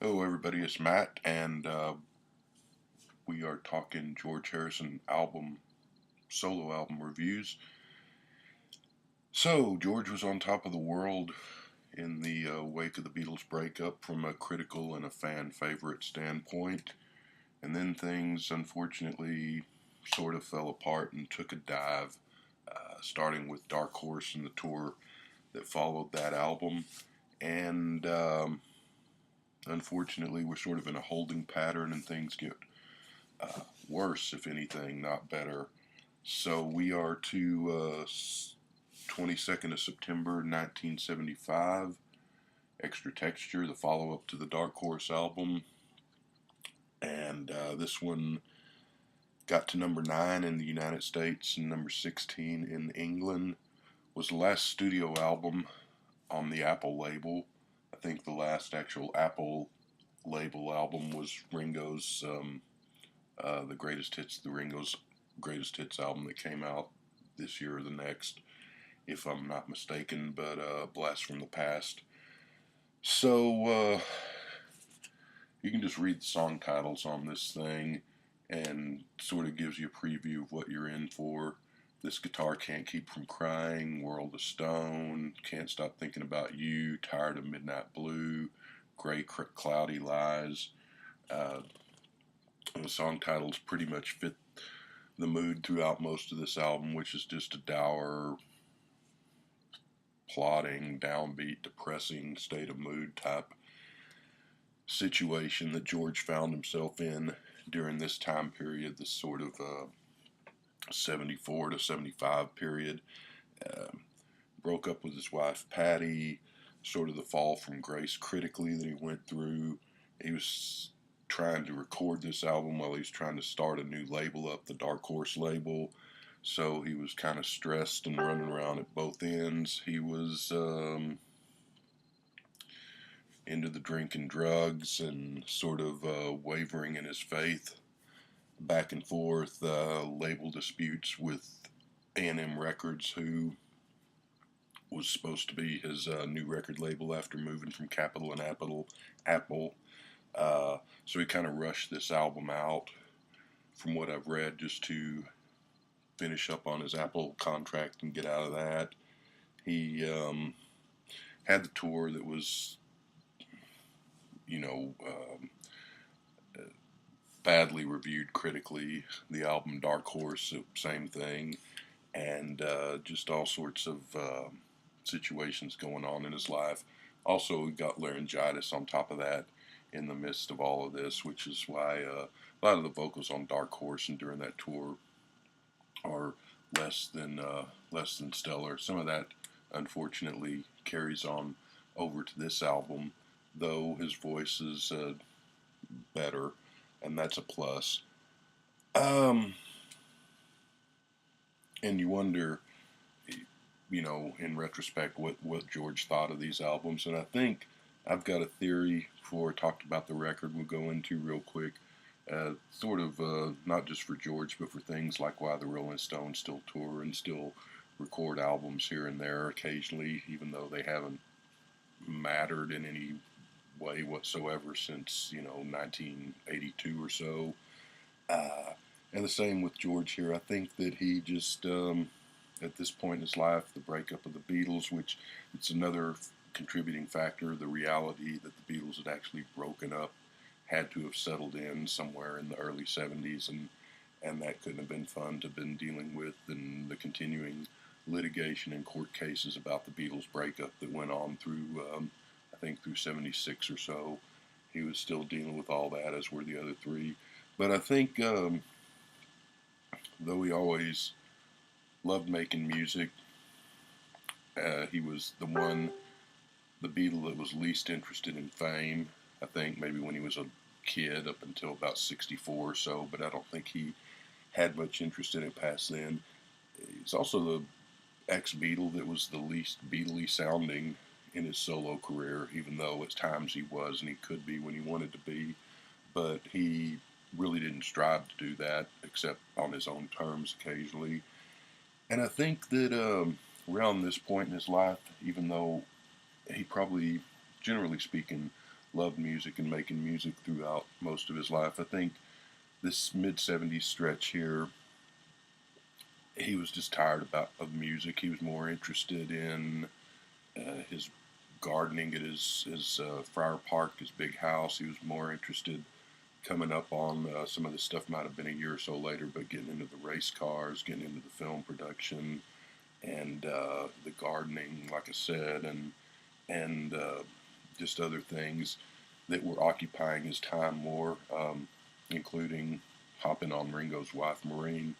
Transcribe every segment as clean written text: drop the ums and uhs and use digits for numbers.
Hello, everybody. It's Matt, and we are talking George Harrison solo album reviews. So, George was on top of the world in the wake of the Beatles breakup from a critical and a fan favorite standpoint, and then things unfortunately sort of fell apart and took a dive, starting with Dark Horse and the tour that followed that album, and unfortunately, we're sort of in a holding pattern, and things get worse, if anything, not better. So we are to 22nd of September 1975, Extra Texture, the follow up to the Dark Horse album. And this one got to number 9 in the United States and number 16 in England. Was the last studio album on the Apple label. I think the last actual Apple label album was Ringo's the Ringo's greatest hits album that came out this year or the next, if I'm not mistaken, but Blast from the Past. So you can just read the song titles on this thing and sort of gives you a preview of what you're in for. This Guitar Can't Keep From Crying, World of Stone, Can't Stop Thinking About You, Tired of Midnight Blue, Gray Cloudy Lies. Uh, the song titles pretty much fit the mood throughout most of this album, which is just a dour, plodding, downbeat, depressing state of mood type situation that George found himself in during this time period, this sort of 74 to 75 period. Uh, Broke up with his wife Patty, sort of the fall from grace critically that he went through. He was trying to record this album while he was trying to start a new label up, the Dark Horse label. So he was kind of stressed and running around at both ends. He was into the drink and drugs and sort of wavering in his faith, back and forth, label disputes with A&M Records, who was supposed to be his new record label after moving from Capitol and Apple. So he kind of rushed this album out, from what I've read, just to finish up on his Apple contract and get out of that. He had the tour that was, you know, badly reviewed critically. The album Dark Horse, same thing, and just all sorts of situations going on in his life. Also, he got laryngitis on top of that in the midst of all of this, which is why a lot of the vocals on Dark Horse and during that tour are less than stellar. Some of that, unfortunately, carries on over to this album, though his voice is better, and that's a plus. Um, and you wonder, in retrospect, what George thought of these albums. And I think I've got a theory before I talked about the record we'll go into real quick. Sort of not just for George, but for things like why the Rolling Stones still tour and still record albums here and there occasionally, even though they haven't mattered in any way whatsoever since 1982 or so. Uh, and the same with George here. I think that he just at this point in his life, the breakup of the Beatles, which it's another contributing factor, the reality that the Beatles had actually broken up had to have settled in somewhere in the early 70s, and that couldn't have been fun to have been dealing with, and the continuing litigation and court cases about the Beatles breakup that went on through, I think, through 76 or so. He was still dealing with all that, as were the other three. But I think, though he always loved making music, he was the Beatle that was least interested in fame. I think maybe when he was a kid up until about 64 or so, but I don't think he had much interest in it past then. He's also the ex-Beatle that was the least Beatley sounding in his solo career, even though at times he was and he could be when he wanted to be. But he really didn't strive to do that, except on his own terms occasionally. And I think that around this point in his life, even though he probably, generally speaking, loved music and making music throughout most of his life. I think this mid 70s stretch here, he was just tired of music. He was more interested in his gardening at his Friar Park, his big house. He was more interested coming up on some of this stuff might have been a year or so later, but getting into the race cars, getting into the film production, and the gardening, like I said, and just other things that were occupying his time more, including hopping on Ringo's wife, Maureen,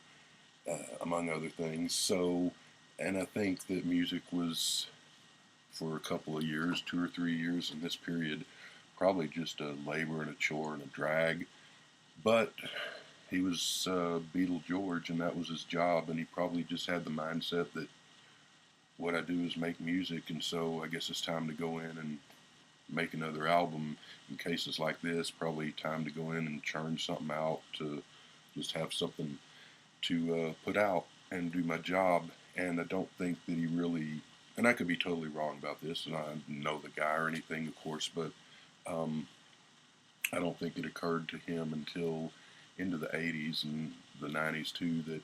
among other things. So, and I think that music was, for a couple of years, 2 or 3 years in this period, probably just a labor and a chore and a drag. But he was Beatle George, and that was his job, and he probably just had the mindset that what I do is make music, and so I guess it's time to go in and make another album. In cases like this, probably time to go in and churn something out to just have something to put out and do my job. And I don't think that he really, and I could be totally wrong about this, and I know the guy or anything, of course, but um, I don't think it occurred to him until into the 80s and the 90s too that,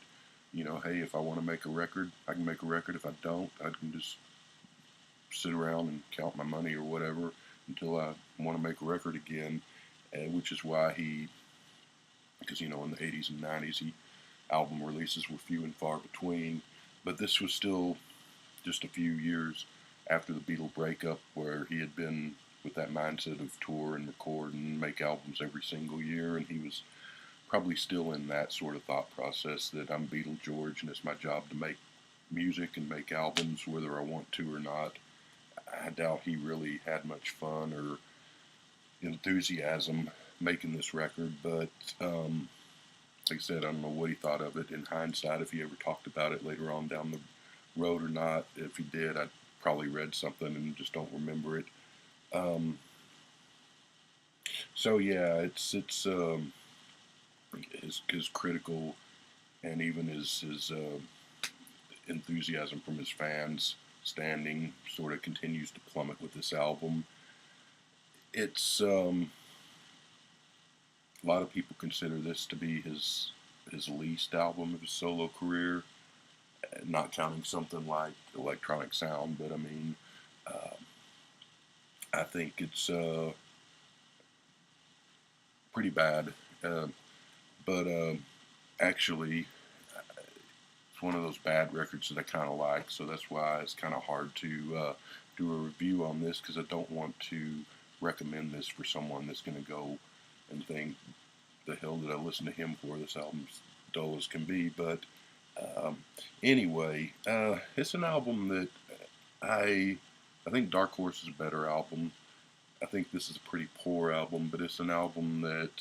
hey, if I want to make a record, I can make a record. If I don't, I can just sit around and count my money or whatever until I want to make a record again, which is why because in the 80s and 90s, album releases were few and far between, but this was still just a few years after the Beatle breakup where he had been with that mindset of tour and record and make albums every single year, and he was probably still in that sort of thought process that I'm Beatle George and it's my job to make music and make albums whether I want to or not. I doubt he really had much fun or enthusiasm making this record, but like I said, I don't know what he thought of it in hindsight, if he ever talked about it later on down the road or not. If he did, I probably read something and just don't remember it. Um, so yeah, it's his critical and even his enthusiasm from his fans standing sort of continues to plummet with this album. It's a lot of people consider this to be his least album of his solo career, not counting something like Electronic Sound. But I mean, uh, I think it's pretty bad. Uh, but actually, it's one of those bad records that I kind of like. So that's why it's kind of hard to do a review on this because I don't want to recommend this for someone that's going to go and think, the hell did I listen to him for? This album's dull as can be. But um, anyway, it's an album that I think Dark Horse is a better album. I think this is a pretty poor album, but it's an album that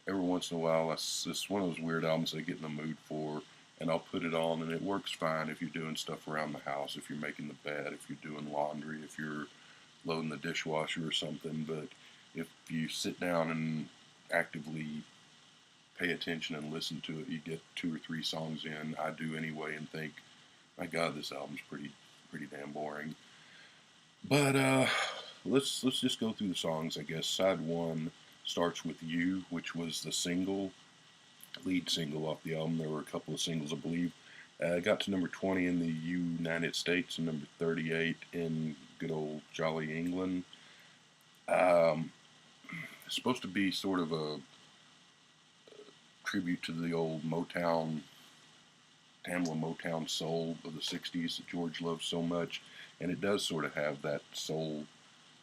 every once in a while, it's one of those weird albums I get in the mood for, and I'll put it on, and it works fine if you're doing stuff around the house, if you're making the bed, if you're doing laundry, if you're loading the dishwasher or something. But if you sit down and actively pay attention and listen to it, you get 2 or 3 songs in. I do anyway, and think, my God, this album's pretty damn boring. But let's just go through the songs. I guess side one starts with "You," which was the lead single off the album. There were a couple of singles, I believe. Got to number 20 in the United States and number 38 in good old jolly England. Um, it's supposed to be sort of a tribute to the old Tamla Motown soul of the 60s that George loved so much. And it does sort of have that soul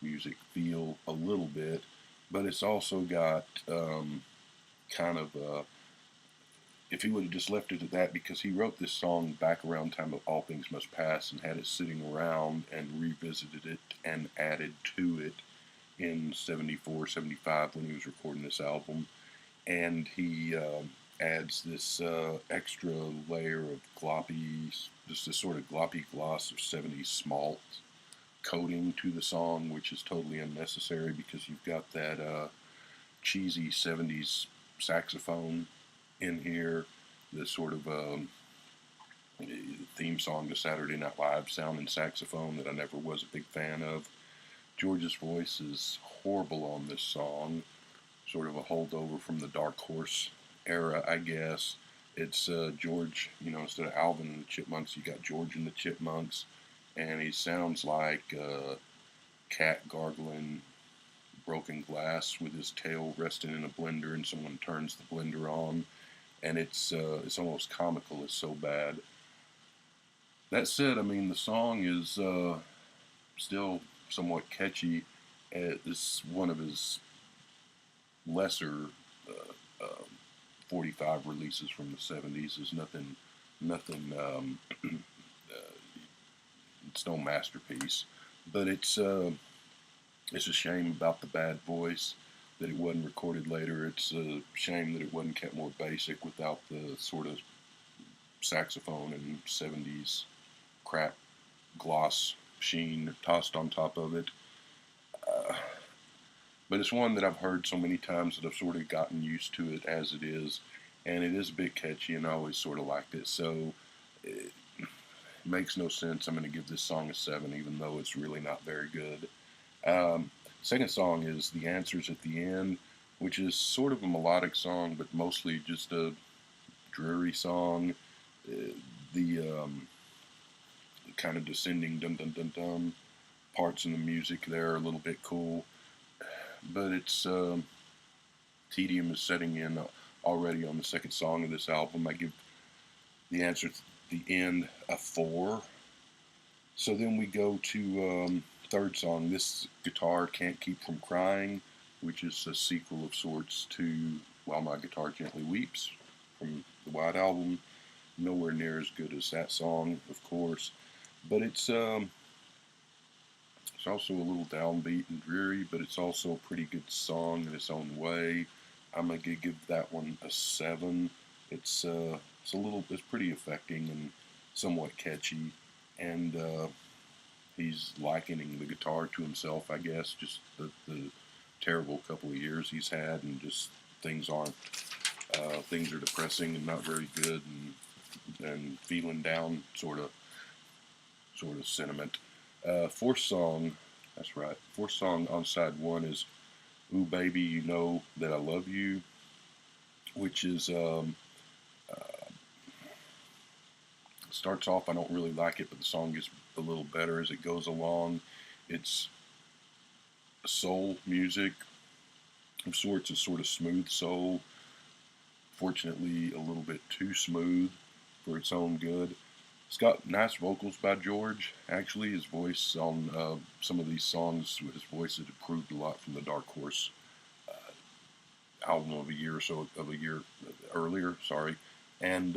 music feel a little bit, but it's also got kind of if he would have just left it at that, because he wrote this song back around time of All Things Must Pass and had it sitting around and revisited it and added to it in 74, 75 when he was recording this album. And he adds this extra layer of gloppy, just this sort of gloppy gloss of 70s malt coating to the song, which is totally unnecessary because you've got that cheesy 70s saxophone in here, this sort of theme song to Saturday Night Live sounding saxophone that I never was a big fan of. George's voice is horrible on this song, sort of a holdover from the Dark Horse era, I guess. It's George, instead of Alvin and the Chipmunks, you got George and the Chipmunks, and he sounds like a cat gargling broken glass with his tail resting in a blender, and someone turns the blender on, and it's almost comical. It's so bad. That said, I mean the song is still somewhat catchy. It's one of his lesser uh, uh, 45 releases from the 70s. Is nothing. It's no masterpiece, but it's a shame about the bad voice that it wasn't recorded later. It's a shame that it wasn't kept more basic without the sort of saxophone and 70s crap gloss sheen tossed on top of it. Uh, but it's one that I've heard so many times that I've sort of gotten used to it as it is, and it is a bit catchy, and I always sort of liked it. So it makes no sense. I'm going to give this song a 7, even though it's really not very good. Second song is The Answers at the End, which is sort of a melodic song, but mostly just a dreary song. The kind of descending dum dum dum dum parts in the music there are a little bit cool, but it's tedium is setting in already on the second song of this album. I give The Answer at the End a 4. So then we go to third song. This guitar can't keep from crying, which is a sequel of sorts to While My Guitar Gently Weeps from the White Album. Nowhere near as good as that song, of course, but it's also a little downbeat and dreary, but it's also a pretty good song in its own way. I'm gonna give that one a 7. It's pretty affecting and somewhat catchy, and he's likening the guitar to himself, I guess. Just the terrible couple of years he's had, and just things aren't things are depressing and not very good, and feeling down sort of sentiment. Fourth song, that's right. Fourth song on side one is "Ooh Baby, You Know That I Love You," which is uh, starts off. I don't really like it, but the song gets a little better as it goes along. It's soul music of sorts, a sort of smooth soul. Fortunately, a little bit too smooth for its own good. It's got nice vocals by George. Actually, his voice on some of these songs, his voice has improved a lot from the Dark Horse album of a year earlier. Sorry, and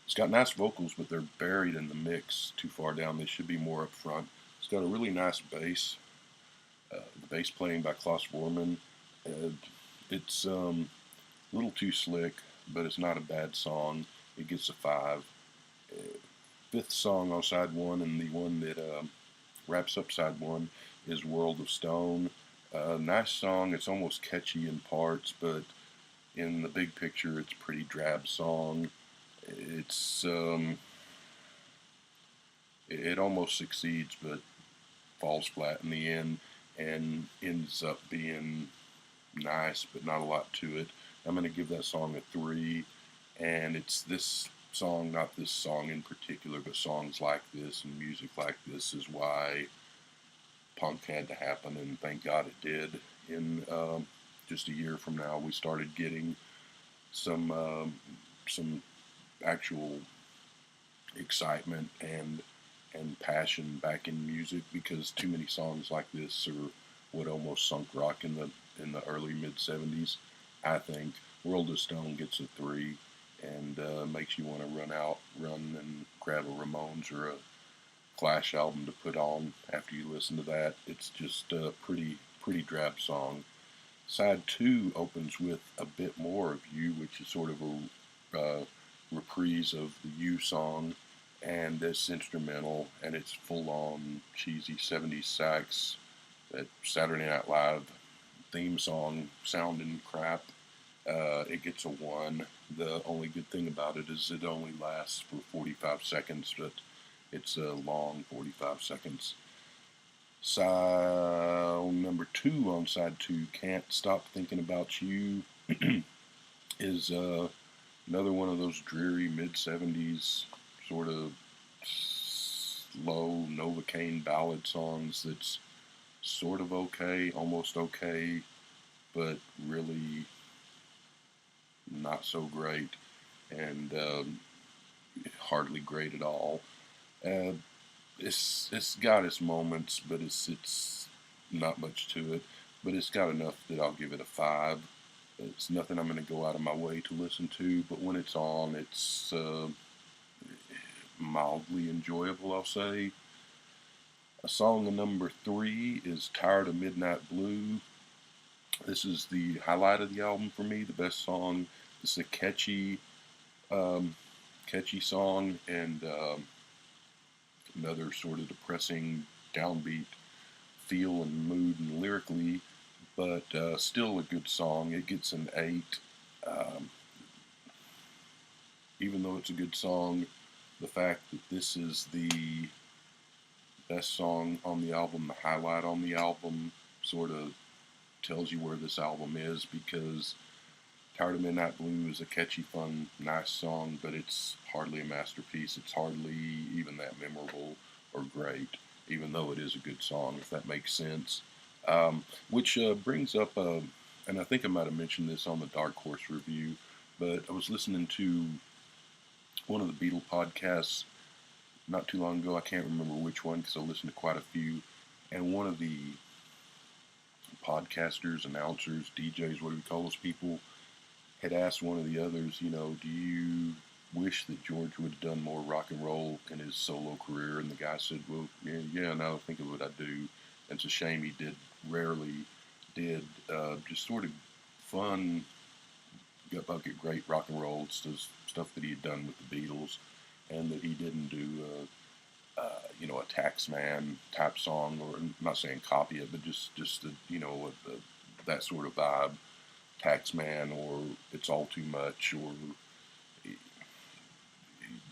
it's got nice vocals, but they're buried in the mix too far down. They should be more up front. It's got a really nice bass. The bass playing by Klaus Vormann. It's a little too slick, but it's not a bad song. It gets a 5. Fifth song on side one, and the one that wraps up side one, is World of Stone. Nice song. It's almost catchy in parts, but in the big picture, it's a pretty drab song. It almost succeeds, but falls flat in the end, and ends up being nice, but not a lot to it. I'm going to give that song a 3, and it's this song, not this song in particular, but songs like this and music like this is why punk had to happen, and thank God it did. In just a year from now, we started getting some actual excitement and passion back in music, because too many songs like this are what almost sunk rock in the early mid 70s. I think World of Stone gets a 3, and makes you want to run and grab a Ramones or a Clash album to put on after you listen to that. It's just a pretty drab song. Side 2 opens with A Bit More of You, which is sort of a reprise of the You song, and it's instrumental, and it's full-on cheesy 70s sax, that Saturday Night Live theme song sounding crap. It gets a 1. The only good thing about it is it only lasts for 45 seconds, but it's a long 45 seconds. Side number two on side two, Can't Stop Thinking About You, is another one of those dreary mid 70s sort of slow Novocaine ballad songs that's sort of okay, almost okay, but really not so great, and hardly great at all. Uh, it's got its moments, but it's not much to it. But it's got enough that I'll give it a 5. It's nothing I'm going to go out of my way to listen to, but when it's on, it's mildly enjoyable, I'll say. A song number 3 is Tired of Midnight Blue. This is the highlight of the album for me, the best song. It's a um, catchy song, and another sort of depressing, downbeat feel and mood and lyrically, but still a good song. It gets an 8. Um, Even though it's a good song, the fact that this is the best song on the album, the highlight on the album, sort of tells you where this album is, because Tired of Midnight Blue is a catchy, fun, nice song, but it's hardly a masterpiece. It's hardly even that memorable or great, even though it is a good song, if that makes sense. Which brings up, and I think I might have mentioned this on the Dark Horse review, but I was listening to one of the Beatles podcasts not too long ago. I can't remember which one because I listened to quite a few. And one of the podcasters, announcers, DJs, what do we call those people, had asked one of the others, do you wish that George would have done more rock and roll in his solo career? And the guy said, well, yeah, now think of what I do. And it's a shame he rarely did just sort of fun, gut bucket, great rock and roll stuff that he had done with the Beatles, and that he didn't do, a Taxman type song, or I'm not saying copy it, but just that sort of vibe. Taxman, or It's All Too Much, or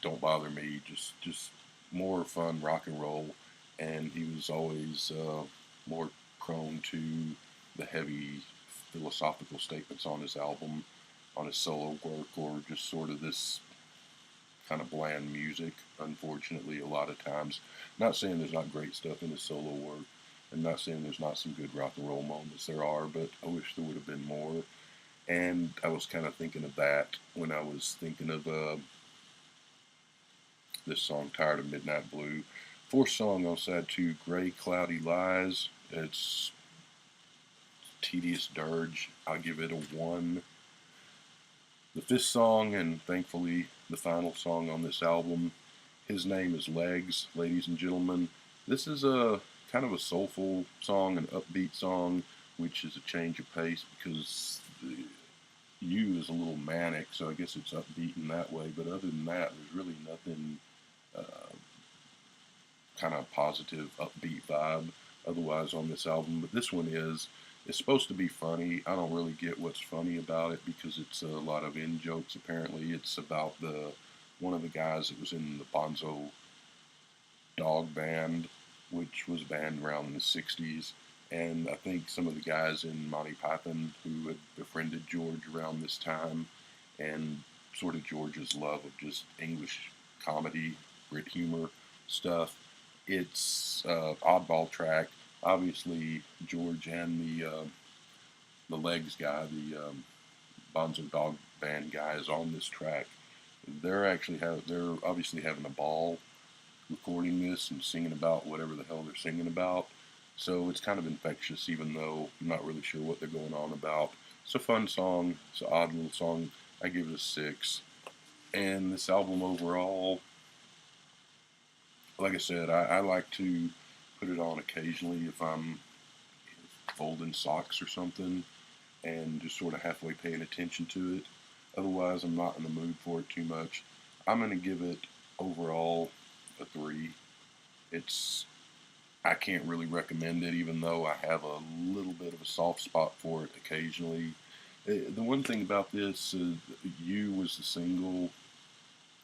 Don't Bother Me, just more fun rock and roll. And he was always more prone to the heavy philosophical statements on his album, on his solo work, or just sort of this kind of bland music, unfortunately, a lot of times. Not saying there's not great stuff in his solo work, and not saying there's not some good rock and roll moments. There are, but I wish there would have been more. And I was kind of thinking of that when I was thinking of this song, Tired of Midnight Blue. Fourth song on side two, Gray Cloudy Lies. It's tedious dirge. I'll give it a 1. The fifth song, and thankfully the final song on this album, His Name is Legs, ladies and gentlemen. This is a kind of a soulful song, an upbeat song, which is a change of pace because You is a little manic, so I guess it's upbeat in that way. But other than that, there's really nothing uh, kind of positive, upbeat vibe otherwise on this album. But this one is. It's supposed to be funny. I don't really get what's funny about it because it's a lot of in jokes. Apparently, it's about one of the guys that was in the Bonzo Dog Band, which was a band around in the '60s. And I think some of the guys in Monty Python who had befriended George around this time, and sort of George's love of just English comedy, Brit humor stuff. It's oddball track. Obviously, George and the Legs guy, the Bonzo Dog Band guy, is on this track. They're obviously having a ball recording this and singing about whatever the hell they're singing about. So it's kind of infectious, even though I'm not really sure what they're going on about. It's a fun song. It's an odd little song. I give it a 6. And this album overall, like I said, I like to put it on occasionally if I'm folding socks or something and just sort of halfway paying attention to it. Otherwise, I'm not in the mood for it too much. I'm going to give it overall a 3. It's I can't really recommend it, even though I have a little bit of a soft spot for it occasionally. The one thing about this is You was the single.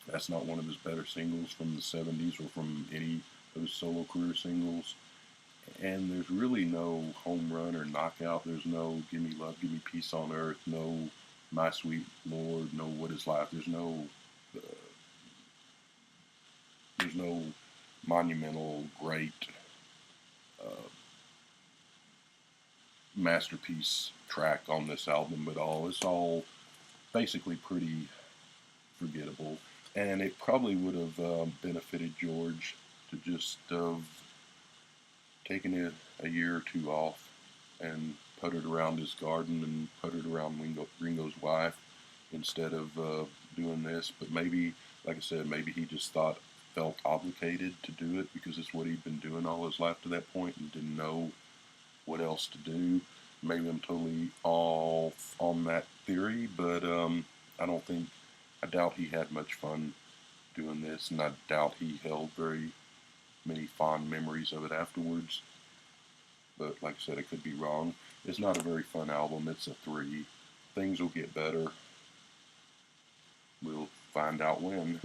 That's not one of his better singles from the '70s or from any of his solo career singles. And there's really no home run or knockout. There's no give me love, give me peace on earth. No my sweet Lord. No what is life. Uh, there's no monumental great uh, masterpiece track on this album at all. It's all basically pretty forgettable, and it probably would have benefited George to just have taken a year or two off and puttered around his garden and puttered around Ringo's wife instead of doing this. But maybe, like I said, maybe he just felt obligated to do it because it's what he'd been doing all his life to that point and didn't know what else to do. Maybe I'm totally off on that theory, but I don't think, I doubt he had much fun doing this, and I doubt he held very many fond memories of it afterwards. But like I said, I could be wrong. It's not a very fun album. It's a 3. Things will get better. We'll find out when.